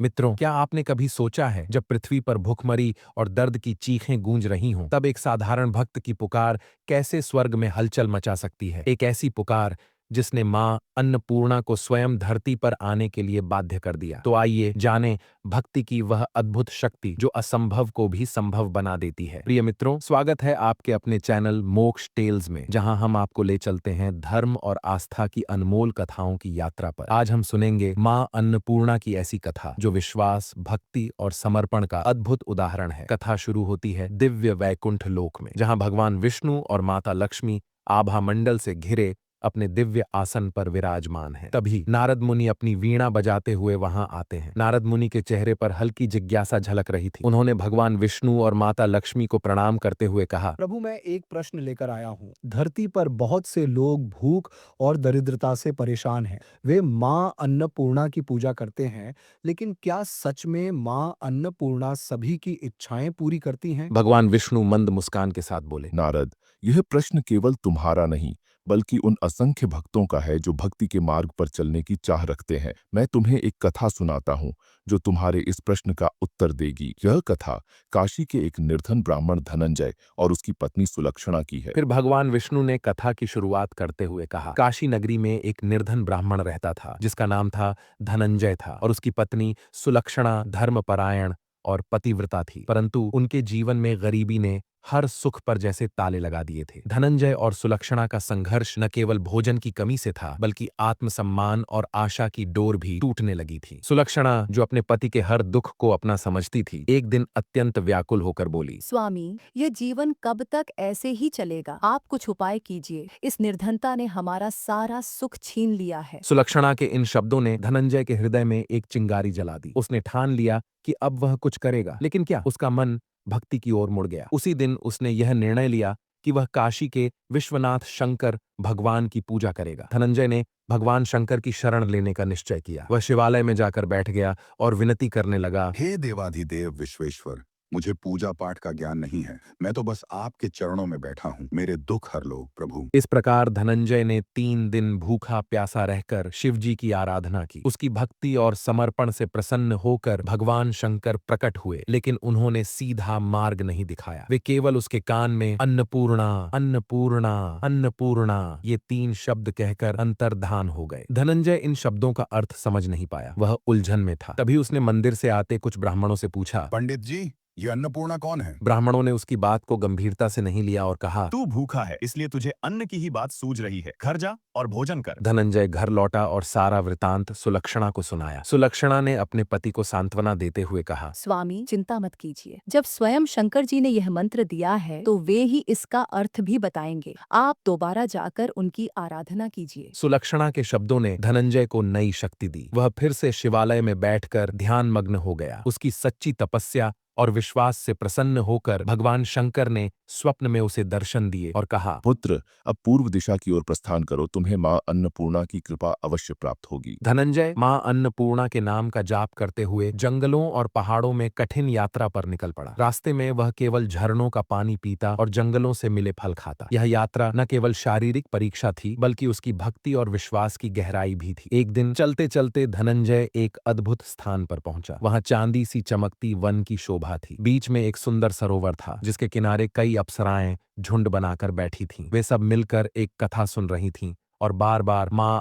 मित्रों, क्या आपने कभी सोचा है जब पृथ्वी पर भूखमरी और दर्द की चीखें गूंज रही हों, तब एक साधारण भक्त की पुकार कैसे स्वर्ग में हलचल मचा सकती है? एक ऐसी पुकार जिसने मां अन्नपूर्णा को स्वयं धरती पर आने के लिए बाध्य कर दिया। तो आइए जानें भक्ति की वह अद्भुत शक्ति जो असंभव को भी संभव बना देती है। प्रिय मित्रों, स्वागत है आपके अपने चैनल मोक्ष टेल्स में, जहां हम आपको ले चलते हैं धर्म और आस्था की अनमोल कथाओं की यात्रा पर। आज हम सुनेंगे मां अन्नपूर्णा की ऐसी कथा जो विश्वास, भक्ति और समर्पण का अद्भुत उदाहरण है। कथा शुरू होती है दिव्य वैकुंठ लोक में, जहां भगवान विष्णु और माता लक्ष्मी आभा मंडल से घिरे अपने दिव्य आसन पर विराजमान हैं। तभी नारद मुनि अपनी वीणा बजाते हुए वहां आते हैं। नारद मुनि के चेहरे पर हल्की जिज्ञासा झलक रही थी। उन्होंने भगवान विष्णु और माता लक्ष्मी को प्रणाम करते हुए कहा, प्रभु, मैं एक प्रश्न लेकर आया हूँ। धरती पर बहुत से लोग भूख और दरिद्रता से परेशान हैं। वे माँ अन्नपूर्णा की पूजा करते हैं, लेकिन क्या सच में माँ अन्नपूर्णा सभी की इच्छाएं पूरी करती हैं? भगवान विष्णु मंद मुस्कान के साथ बोले, नारद, यह प्रश्न केवल तुम्हारा नहीं बल्कि उन असंख्य भक्तों का है जो भक्ति के मार्ग पर चलने की चाह रखते हैं। मैं तुम्हें एक कथा सुनाता हूँ जो तुम्हारे इस प्रश्न का उत्तर देगी। यह कथा काशी के एक निर्धन ब्राह्मण धनंजय और उसकी पत्नी सुलक्षणा की है। फिर भगवान विष्णु ने कथा की शुरुआत करते हुए कहा, काशी नगरी में एक निर्धन ब्राह्मण रहता था जिसका नाम था धनंजय था, और उसकी पत्नी सुलक्षणा धर्मपरायण और पतिव्रता थी। परंतु उनके जीवन में गरीबी ने हर सुख पर जैसे ताले लगा दिए थे। धनंजय और सुलक्षणा का संघर्ष न केवल भोजन की कमी से था, बल्कि आत्मसम्मान और आशा की डोर भी टूटने लगी थी। सुलक्षणा, जो अपने पति के हर दुख को अपना समझती थी, एक दिन अत्यंत व्याकुल होकर बोली, स्वामी, यह जीवन कब तक ऐसे ही चलेगा? आप कुछ उपाय कीजिए। इस निर्धनता ने हमारा सारा सुख छीन लिया है। सुलक्षणा के इन शब्दों ने धनंजय के हृदय में एक चिंगारी जला दी। उसने ठान लिया कि अब वह कुछ करेगा, लेकिन क्या? उसका मन भक्ति की ओर मुड़ गया। उसी दिन उसने यह निर्णय लिया कि वह काशी के विश्वनाथ शंकर भगवान की पूजा करेगा। धनंजय ने भगवान शंकर की शरण लेने का निश्चय किया। वह शिवालय में जाकर बैठ गया और विनती करने लगा, हे देवाधिदेव विश्वेश्वर, मुझे पूजा पाठ का ज्ञान नहीं है। मैं तो बस आपके चरणों में बैठा हूँ। मेरे दुख हर लो प्रभु। इस प्रकार धनंजय ने 3 दिन भूखा प्यासा रहकर शिवजी की आराधना की। उसकी भक्ति और समर्पण से प्रसन्न होकर भगवान शंकर प्रकट हुए, लेकिन उन्होंने सीधा मार्ग नहीं दिखाया। वे केवल उसके कान में अन्नपूर्णा, अन्नपूर्णा, अन्नपूर्णा ये 3 शब्द कहकर अंतर्धान हो गए। धनंजय इन शब्दों का अर्थ समझ नहीं पाया। वह उलझन में था। तभी उसने मंदिर से आते कुछ ब्राह्मणों से पूछा। पंडित जी, ये अन्नपूर्णा कौन है? ब्राह्मणों ने उसकी बात को गंभीरता से नहीं लिया और कहा, तू भूखा है, इसलिए तुझे अन्न की ही बात सूझ रही है। घर जा और भोजन कर। धनंजय घर लौटा और सारा वृतांत सुलक्षणा को सुनाया। सुलक्षणा ने अपने पति को सांत्वना देते हुए कहा, स्वामी, चिंता मत कीजिए। जब स्वयं शंकर जी ने यह मंत्र दिया है तो वे ही इसका अर्थ भी बताएंगे। आप दोबारा जाकर उनकी आराधना कीजिए। सुलक्षणा के शब्दों ने धनंजय को नई शक्ति दी। वह फिर से शिवालय में बैठकर ध्यान मग्न हो गया। उसकी सच्ची तपस्या और विश्वास से प्रसन्न होकर भगवान शंकर ने स्वप्न में उसे दर्शन दिए और कहा, पुत्र, अब पूर्व दिशा की ओर प्रस्थान करो। तुम्हें माँ अन्नपूर्णा की कृपा अवश्य प्राप्त होगी। धनंजय मां अन्नपूर्णा के नाम का जाप करते हुए जंगलों और पहाड़ों में कठिन यात्रा पर निकल पड़ा। रास्ते में वह केवल झरनों का पानी पीता और जंगलों से मिले फल खाता। यह यात्रा न केवल शारीरिक परीक्षा थी, बल्कि उसकी भक्ति और विश्वास की गहराई भी थी। एक दिन चलते चलते धनंजय एक अद्भुत स्थान पर पहुंचा। वहां चांदी सी चमकती वन की शोभा थी। बीच में एक सुंदर सरोवर था, जिसके किनारे कई अप्सराएं झुंड बनाकर बैठी थीं। वे सब मिलकर एक कथा सुन रही थीं और बार बार मां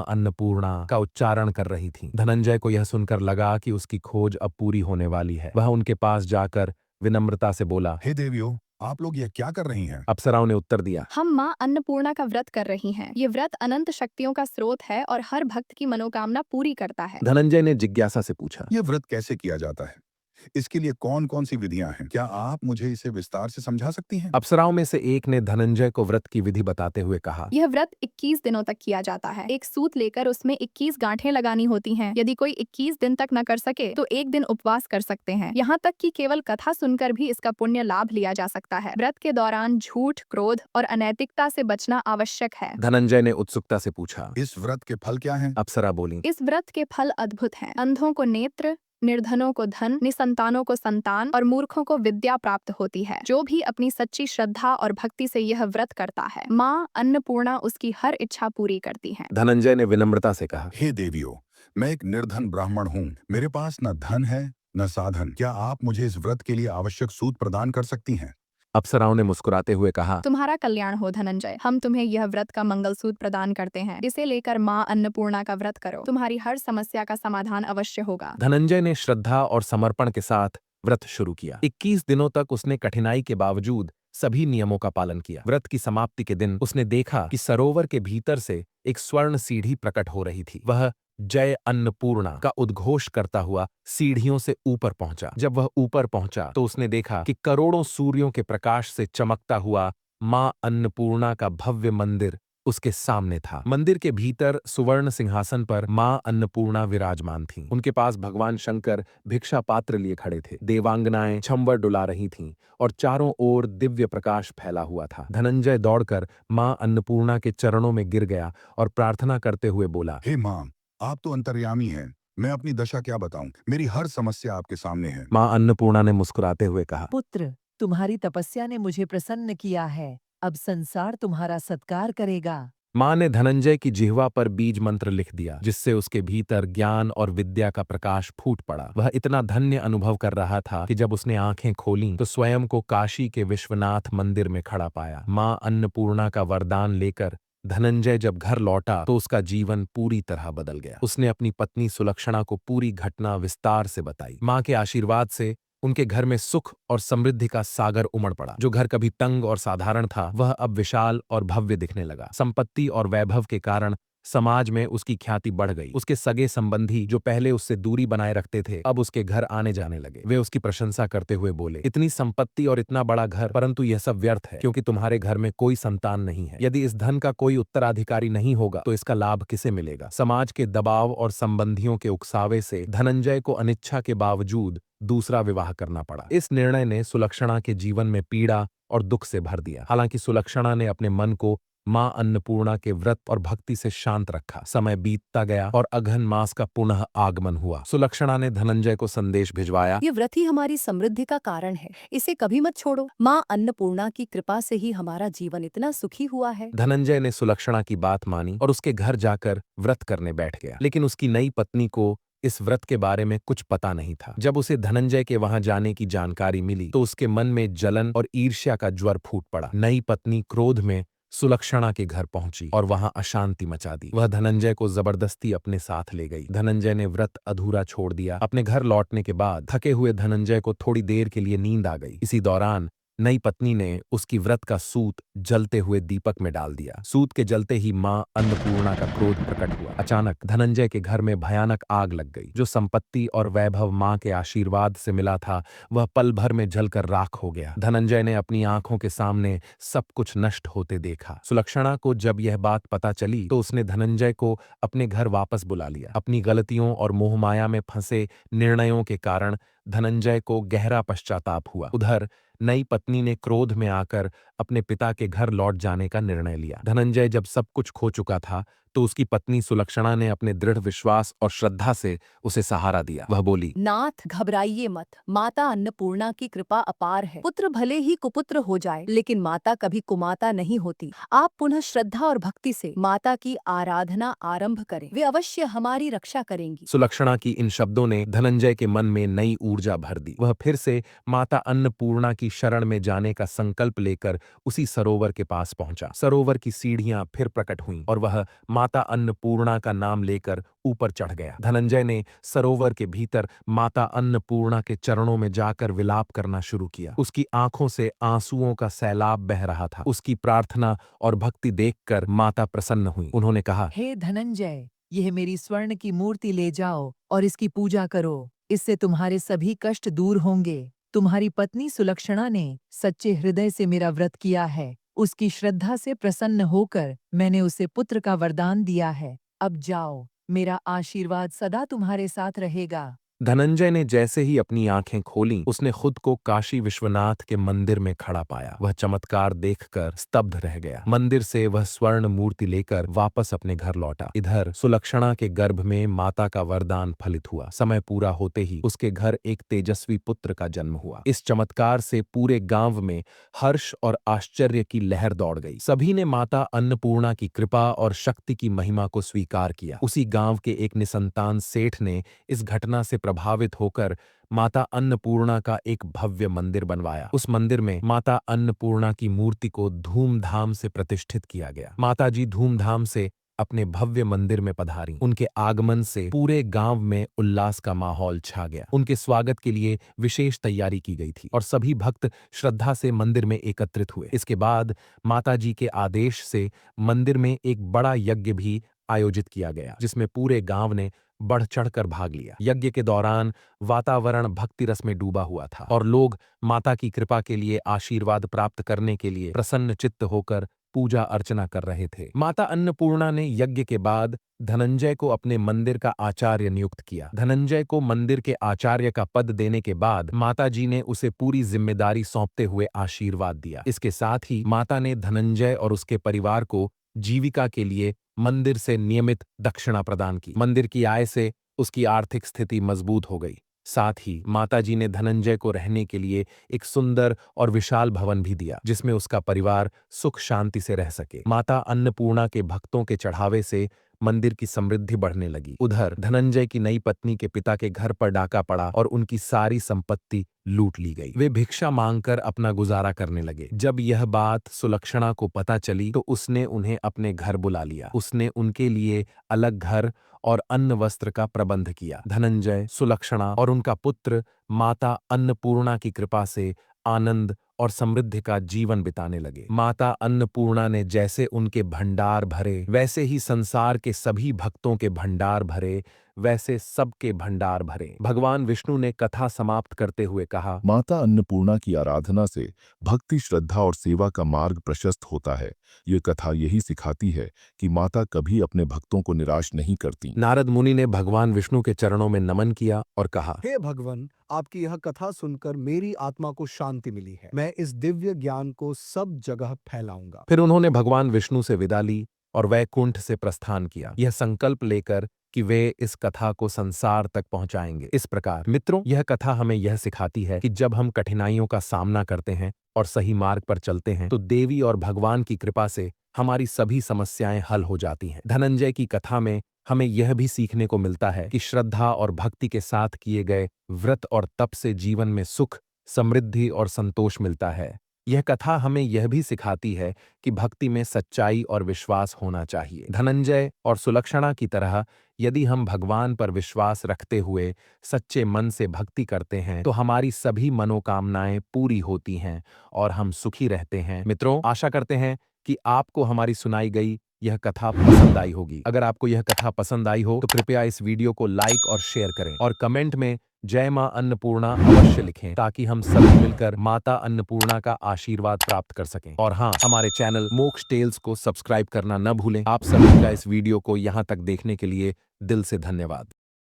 अन्नपूर्णा का उच्चारण कर रही थीं। धनंजय को यह सुनकर लगा कि उसकी खोज अब पूरी होने वाली है। वह उनके पास जाकर विनम्रता से बोला, हे देवियों, आप लोग यह क्या कर रही हैं? अप्सराओं ने उत्तर दिया, हम माँ अन्नपूर्णा का व्रत कर रही हैं। ये व्रत अनंत शक्तियों का स्रोत है और हर भक्त की मनोकामना पूरी करता है। धनंजय ने जिज्ञासा से पूछा, यह व्रत कैसे किया जाता है? इसके लिए कौन कौन सी विधियां हैं? क्या आप मुझे इसे विस्तार से समझा सकती हैं? अप्सराओं में से एक ने धनंजय को व्रत की विधि बताते हुए कहा, यह व्रत 21 दिनों तक किया जाता है। एक सूत लेकर उसमें 21 गांठें लगानी होती हैं। यदि कोई 21 दिन तक न कर सके तो एक दिन उपवास कर सकते हैं। यहाँ तक कि केवल कथा सुनकर भी इसका पुण्य लाभ लिया जा सकता है। व्रत के दौरान झूठ, क्रोध और अनैतिकता से बचना आवश्यक है। धनंजय ने उत्सुकता से पूछा, इस व्रत के फल क्या हैं? अप्सरा बोली, इस व्रत के फल अद्भुत हैं। अंधों को नेत्र, निर्धनों को धन, निसंतानों को संतान और मूर्खों को विद्या प्राप्त होती है। जो भी अपनी सच्ची श्रद्धा और भक्ति से यह व्रत करता है, माँ अन्नपूर्णा उसकी हर इच्छा पूरी करती है। धनंजय ने विनम्रता से कहा, हे देवियों, मैं एक निर्धन ब्राह्मण हूँ, मेरे पास न धन है न साधन। क्या आप मुझे इस व्रत के लिए आवश्यक सूद प्रदान कर सकती हैं? अप्सराओं ने मुस्कुराते हुए कहा, तुम्हारा कल्याण हो धनंजय, हम तुम्हें यह व्रत का मंगलसूत्र प्रदान करते हैं। इसे लेकर माँ अन्नपूर्णा का व्रत करो, तुम्हारी हर समस्या का समाधान अवश्य होगा। धनंजय ने श्रद्धा और समर्पण के साथ व्रत शुरू किया। 21 दिनों तक उसने कठिनाई के बावजूद सभी नियमों का पालन किया। व्रत की समाप्ति के दिन उसने देखा कि सरोवर के भीतर से एक स्वर्ण सीढ़ी प्रकट हो रही थी। वह जय अन्नपूर्णा का उद्घोष करता हुआ सीढ़ियों से ऊपर पहुंचा। जब वह ऊपर पहुंचा तो उसने देखा कि करोड़ों सूर्यों के प्रकाश से चमकता हुआ मां अन्नपूर्णा का भव्य मंदिर उसके सामने था। मंदिर के भीतर सुवर्ण सिंहासन पर मां अन्नपूर्णा विराजमान थीं। उनके पास भगवान शंकर भिक्षा पात्र लिए खड़े थे। देवांगनाएं छंवर डुला रही थीं और चारों ओर दिव्य प्रकाश फैला हुआ था। धनंजय दौड़कर मां अन्नपूर्णा के चरणों में गिर गया और प्रार्थना करते हुए बोला, हे माँ, आप तो अंतर्यामी हैं। मैं अपनी दशा क्या बताऊं? मेरी हर समस्या आपके सामने है। मां अन्नपूर्णा ने मुस्कुराते हुए कहा, पुत्र, तुम्हारी तपस्या ने मुझे प्रसन्न किया है। अब संसार तुम्हारा सत्कार करेगा। मां ने धनंजय की जिह्वा पर बीज मंत्र लिख दिया, जिससे उसके भीतर ज्ञान और विद्या का प्रकाश फूट पड़ा। वह इतना धन्य अनुभव कर रहा था कि जब उसने आंखें खोलीं तो स्वयं को काशी के विश्वनाथ मंदिर में खड़ा पाया। मां अन्नपूर्णा का वरदान लेकर धनंजय जब घर लौटा तो उसका जीवन पूरी तरह बदल गया। उसने अपनी पत्नी सुलक्षणा को पूरी घटना विस्तार से बताई। मां के आशीर्वाद से उनके घर में सुख और समृद्धि का सागर उमड़ पड़ा। जो घर कभी तंग और साधारण था, वह अब विशाल और भव्य दिखने लगा। संपत्ति और वैभव के कारण समाज में उसकी ख्याति बढ़ गई। उसके सगे संबंधी जो पहले उससे दूरी बनाए रखते थे, अब उसके घर आने जाने लगे। वे उसकी प्रशंसा करते हुए बोले, इतनी संपत्ति और इतना बड़ा घर, परंतु यह सब व्यर्थ है, क्योंकि तुम्हारे घर में कोई संतान नहीं है। यदि इस धन का कोई उत्तराधिकारी नहीं होगा तो इसका लाभ किसे मिलेगा? समाज के दबाव और संबंधियों के उकसावे से धनंजय को अनिच्छा के बावजूद दूसरा विवाह करना पड़ा। इस निर्णय ने सुलक्षणा के जीवन में पीड़ा और दुख से भर दिया। हालांकि सुलक्षणा ने अपने मन को मां अन्नपूर्णा के व्रत और भक्ति से शांत रखा। समय बीतता गया और अघन मास का पुनः आगमन हुआ। सुलक्षणा ने धनंजय को संदेश भिजवाया, ये व्रत ही हमारी समृद्धि का कारण है, इसे कभी मत छोड़ो। माँ अन्नपूर्णा की कृपा से ही हमारा जीवन इतना सुखी हुआ है। धनंजय ने सुलक्षणा की बात मानी और उसके घर जाकर व्रत करने बैठ गया। लेकिन उसकी नई पत्नी को इस व्रत के बारे में कुछ पता नहीं था। जब उसे धनंजय के वहां जाने की जानकारी मिली तो उसके मन में जलन और ईर्ष्या का ज्वर फूट पड़ा। नई पत्नी क्रोध में सुलक्षणा के घर पहुंची और वहां अशांति मचा दी। वह धनंजय को जबरदस्ती अपने साथ ले गई। धनंजय ने व्रत अधूरा छोड़ दिया। अपने घर लौटने के बाद थके हुए धनंजय को थोड़ी देर के लिए नींद आ गई। इसी दौरान नई पत्नी ने उसकी व्रत का सूत जलते हुए दीपक में डाल दिया। सूत के जलते ही मां अन्नपूर्णा का क्रोध प्रकट हुआ। अचानक धनंजय के घर में भयानक आग लग गई। जो संपत्ति और वैभव मां के आशीर्वाद से मिला था, वह पल भर में जलकर राख हो गया। धनंजय ने अपनी आंखों के सामने सब कुछ नष्ट होते देखा। सुलक्षणा को जब यह बात पता चली तो उसने धनंजय को अपने घर वापस बुला लिया। अपनी गलतियों और मोहमाया में फंसे निर्णयों के कारण धनंजय को गहरा पश्चाताप हुआ। उधर नई पत्नी ने क्रोध में आकर अपने पिता के घर लौट जाने का निर्णय लिया। धनंजय जब सब कुछ खो चुका था तो उसकी पत्नी सुलक्षणा ने अपने दृढ़ विश्वास और श्रद्धा से उसे सहारा दिया। वह बोली, नाथ घबराइए मत, माता अन्नपूर्णा की कृपा अपार है। पुत्र भले ही कुपुत्र हो जाए, लेकिन माता कभी कुमाता नहीं होती। आप पुनः श्रद्धा और भक्ति से माता की आराधना आरंभ करें, वे अवश्य हमारी रक्षा करेंगी। सुलक्षणा की इन शब्दों ने धनंजय के मन में नई ऊर्जा भर दी। वह फिर से माता अन्नपूर्णा की शरण में जाने का संकल्प लेकर उसी सरोवर के पास पहुंचा। सरोवर की सीढ़ियां फिर प्रकट हुईं और वह माता अन्नपूर्णा का नाम लेकर ऊपर चढ़ गया। धनंजय ने सरोवर के भीतर माता अन्नपूर्णा के चरणों में जाकर विलाप करना शुरू किया। उसकी आंखों से आंसुओं का सैलाब बह रहा था। उसकी प्रार्थना और भक्ति देखकर माता प्रसन्न हुई। उन्होंने कहा, हे धनंजय, यह मेरी स्वर्ण की मूर्ति ले जाओ और इसकी पूजा करो। इससे तुम्हारे सभी कष्ट दूर होंगे। तुम्हारी पत्नी सुलक्षणा ने सच्चे हृदय से मेरा व्रत किया है। उसकी श्रद्धा से प्रसन्न होकर मैंने उसे पुत्र का वरदान दिया है। अब जाओ, मेरा आशीर्वाद सदा तुम्हारे साथ रहेगा। धनंजय ने जैसे ही अपनी आंखें खोलीं, उसने खुद को काशी विश्वनाथ के मंदिर में खड़ा पाया। वह चमत्कार देखकर स्तब्ध रह गया। मंदिर से वह स्वर्ण मूर्ति लेकर वापस अपने घर लौटा। इधर सुलक्षणा के गर्भ में माता का वरदान फलित हुआ। समय पूरा होते ही उसके घर एक तेजस्वी पुत्र का जन्म हुआ। इस चमत्कार से पूरे गांव में हर्ष और आश्चर्य की लहर दौड़ गई। सभी ने माता अन्नपूर्णा की कृपा और शक्ति की महिमा को स्वीकार किया। उसी गांव के एक निसंतान सेठ ने इस घटना से प्रभावित होकर माता अन्नपूर्णा का एक भव्य मंदिर बनवाया। उस मंदिर में माता अन्नपूर्णा की मूर्ति को धूमधाम से प्रतिष्ठित किया गया। माताजी धूमधाम से अपने भव्य मंदिर में पधारी। उनके आगमन से पूरे गांव में उल्लास का माहौल छा गया। उनके स्वागत के लिए विशेष तैयारी की गई थी और सभी भक्त श्रद्धा से मंदिर में एकत्रित हुए। इसके बाद माताजी के आदेश से मंदिर में एक बड़ा यज्ञ भी आयोजित किया गया, जिसमें पूरे गांव ने बढ़ चढ़कर भाग लिया। यज्ञ के दौरान वातावरण भक्ति रस में डूबा हुआ था और लोग माता की कृपा के लिए आशीर्वाद प्राप्त करने के लिए प्रसन्न चित्त होकर पूजा अर्चना कर रहे थे। माता अन्नपूर्णा ने यज्ञ के बाद धनंजय को अपने मंदिर का आचार्य नियुक्त किया। धनंजय को मंदिर के आचार्य का पद देने के बाद माताजी ने उसे पूरी जिम्मेदारी सौंपते हुए आशीर्वाद दिया। इसके साथ ही माता ने धनंजय और उसके परिवार को जीविका के लिए मंदिर से नियमित दक्षिणा प्रदान की। मंदिर की आय से उसकी आर्थिक स्थिति मजबूत हो गई। साथ ही माताजी ने धनंजय को रहने के लिए एक सुंदर और विशाल भवन भी दिया, जिसमें उसका परिवार सुख शांति से रह सके। माता अन्नपूर्णा के भक्तों के चढ़ावे से मंदिर की समृद्धि बढ़ने लगी। उधर धनंजय की नई पत्नी के पिता के घर पर डाका पड़ा और उनकी सारी संपत्ति लूट ली गई। वे भिक्षा मांगकर अपना गुजारा करने लगे। जब यह बात सुलक्षणा को पता चली तो उसने उन्हें अपने घर बुला लिया। उसने उनके लिए अलग घर और अन्न वस्त्र का प्रबंध किया। धनंजय, सुलक्षणा और उनका पुत्र माता अन्नपूर्णा की कृपा से आनंद और समृद्धि का जीवन बिताने लगे। माता अन्नपूर्णा ने जैसे उनके भंडार भरे, वैसे ही संसार के सभी भक्तों के भंडार भरे, वैसे सबके भंडार भरे। भगवान विष्णु ने कथा समाप्त करते हुए कहा, माता अन्नपूर्णा की आराधना से भक्ति, श्रद्धा और सेवा का मार्ग प्रशस्त होता है। ये कथा यही सिखाती है कि माता कभी अपने भक्तों को निराश नहीं करती। नारद मुनि ने भगवान विष्णु के चरणों में नमन किया और कहा, हे भगवान, आपकी यह कथा सुनकर मेरी आत्मा को शांति मिली है। मैं इस दिव्य ज्ञान को सब जगह फैलाऊंगा। फिर उन्होंने भगवान विष्णु से विदा ली और वैकुंठ से प्रस्थान किया, यह संकल्प लेकर कि वे इस कथा को संसार तक पहुंचाएंगे। इस प्रकार मित्रों, यह कथा हमें यह सिखाती है कि जब हम कठिनाइयों का सामना करते हैं और सही मार्ग पर चलते हैं तो देवी और भगवान की कृपा से हमारी सभी समस्याएं हल हो जाती हैं। धनंजय की कथा में हमें यह भी सीखने को मिलता है कि श्रद्धा और भक्ति के साथ किए गए व्रत और तप से जीवन में सुख, समृद्धि और संतोष मिलता है। यह कथा हमें यह भी सिखाती है कि भक्ति में सच्चाई और विश्वास होना चाहिए। धनंजय और सुलक्षणा की तरह यदि हम भगवान पर विश्वास रखते हुए सच्चे मन से भक्ति करते हैं तो हमारी सभी मनोकामनाएं पूरी होती हैं और हम सुखी रहते हैं। मित्रों, आशा करते हैं कि आपको हमारी सुनाई गई यह कथा पसंद आई होगी। अगर आपको यह कथा पसंद आई हो तो कृपया इस वीडियो को लाइक और शेयर करें और कमेंट में जय मां अन्नपूर्णा अवश्य लिखें, ताकि हम सभी मिलकर माता अन्नपूर्णा का आशीर्वाद प्राप्त कर सकें। और हाँ, हमारे चैनल मोक्ष टेल्स को सब्सक्राइब करना न भूलें। आप सभी का इस वीडियो को यहाँ तक देखने के लिए दिल से धन्यवाद।